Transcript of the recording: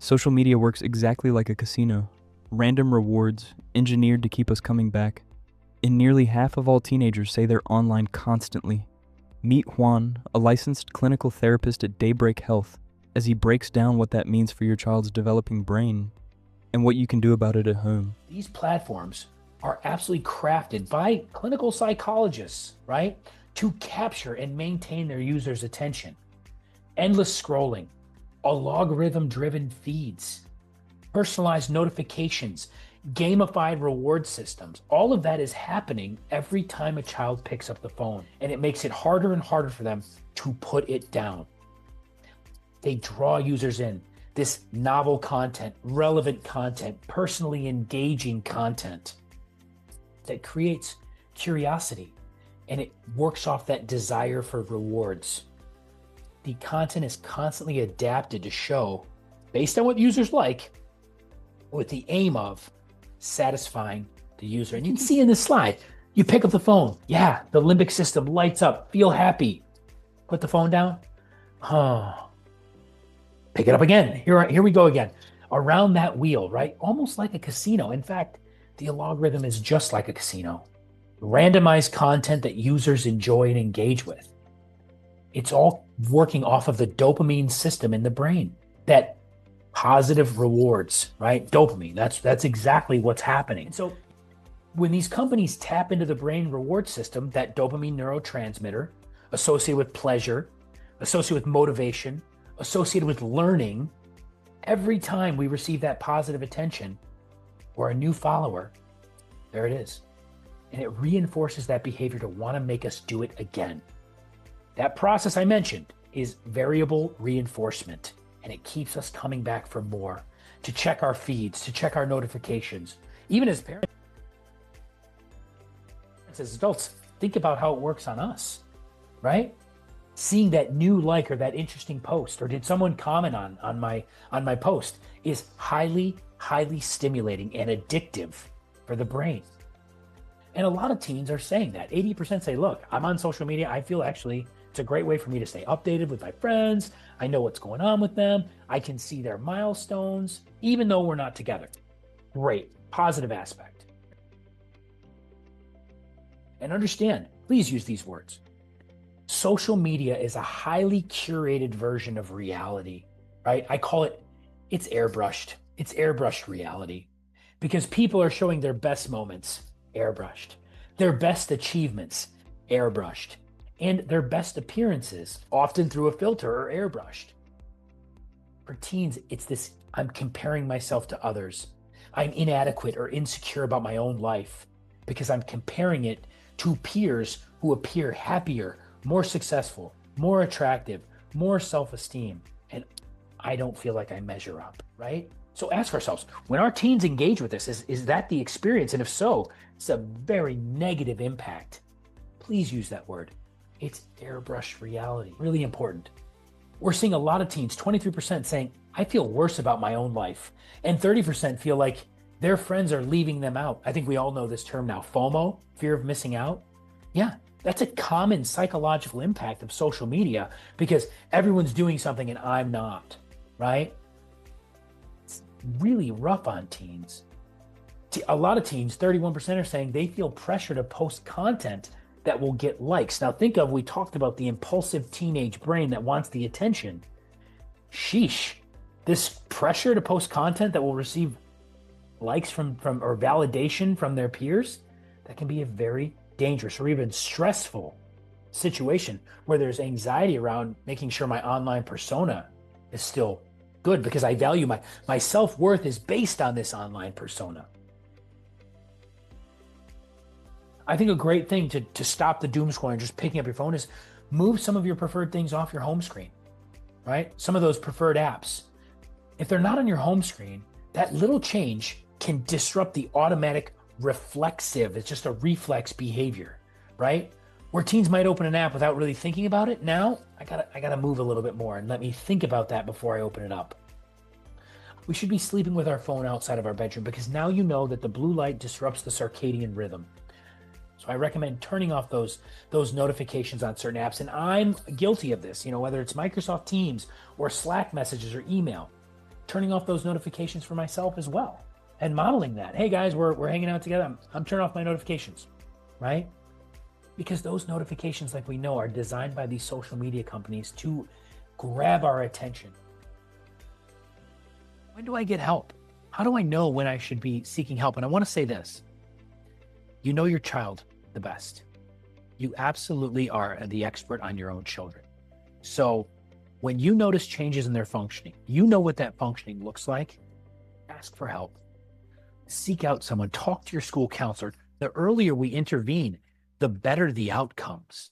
Social media works exactly like a casino. Random rewards, engineered to keep us coming back. And nearly half of all teenagers say they're online constantly. Meet Juan, a licensed clinical therapist at Daybreak Health, as he breaks down what that means for your child's developing brain and what you can do about it at home. These platforms are absolutely crafted by clinical psychologists, right, to capture and maintain their users' attention. Endless scrolling, a logarithm-driven feeds, personalized notifications, gamified reward systems. All of that is happening every time a child picks up the phone, and it makes it harder and harder for them to put it down. They draw users in. This novel content, relevant content, personally engaging content that creates curiosity, and it works off that desire for rewards. The content is constantly adapted to show, based on what users like, with the aim of satisfying the user. And you can see in this slide, you pick up the phone. Yeah, the limbic system lights up, feel happy. Put the phone down. Oh, pick it up again. Here we go again. Around that wheel, right? Almost like a casino. In fact, the algorithm is just like a casino. Randomized content that users enjoy and engage with. It's all working off of the dopamine system in the brain. That positive rewards, right? Dopamine, that's exactly what's happening. So when these companies tap into the brain reward system, that dopamine neurotransmitter associated with pleasure, associated with motivation, associated with learning, every time we receive that positive attention or a new follower, there it is. And it reinforces that behavior to want to make us do it again. That process I mentioned is variable reinforcement, and it keeps us coming back for more, to check our feeds, to check our notifications. Even as parents, as adults, think about how it works on us, right? Seeing that new like or that interesting post, or did someone comment on my post, is highly stimulating and addictive for the brain. And a lot of teens are saying that. 80% say, look, I'm on social media. I feel actually it's a great way for me to stay updated with my friends. I know what's going on with them. I can see their milestones, even though we're not together. Great, positive aspect. And understand, please use these words. Social media is a highly curated version of reality, right? I call it, it's airbrushed. It's airbrushed reality, because people are showing their best moments, airbrushed, their best achievements, airbrushed, and their best appearances, often through a filter or airbrushed. For teens, it's this, I'm comparing myself to others. I'm inadequate or insecure about my own life because I'm comparing it to peers who appear happier, more successful, more attractive, more self-esteem, and I don't feel like I measure up, right? So ask ourselves, when our teens engage with this, is that the experience? And if so, it's a very negative impact. Please use that word. It's airbrushed reality, really important. We're seeing a lot of teens, 23% saying, I feel worse about my own life. And 30% feel like their friends are leaving them out. I think we all know this term now, FOMO, fear of missing out. Yeah, that's a common psychological impact of social media because everyone's doing something and I'm not, right? It's really rough on teens. A lot of teens, 31% are saying they feel pressure to post content that will get likes. Now we talked about the impulsive teenage brain that wants the attention. Sheesh, this pressure to post content that will receive likes from or validation from their peers, that can be a very dangerous or even stressful situation where there's anxiety around making sure my online persona is still good because I value my self-worth is based on this online persona. I think a great thing to stop the doom scrolling, just picking up your phone, is move some of your preferred things off your home screen, right? Some of those preferred apps. If they're not on your home screen, that little change can disrupt the automatic reflexive, it's just a reflex behavior, right? Where teens might open an app without really thinking about it. Now, I gotta move a little bit more and let me think about that before I open it up. We should be sleeping with our phone outside of our bedroom because now you know that the blue light disrupts the circadian rhythm. So I recommend turning off those notifications on certain apps. And I'm guilty of this, whether it's Microsoft Teams or Slack messages or email. turning off those notifications for myself as well and modeling that. Hey guys, we're hanging out together. I'm turning off my notifications, right? Because those notifications, like we know, are designed by these social media companies to grab our attention. When do I get help? How do I know when I should be seeking help? And I want to say this. You know your child the best. You absolutely are the expert on your own children. So when you notice changes in their functioning, you know what that functioning looks like. Ask for help. Seek out someone. Talk to your school counselor. The earlier we intervene, the better the outcomes.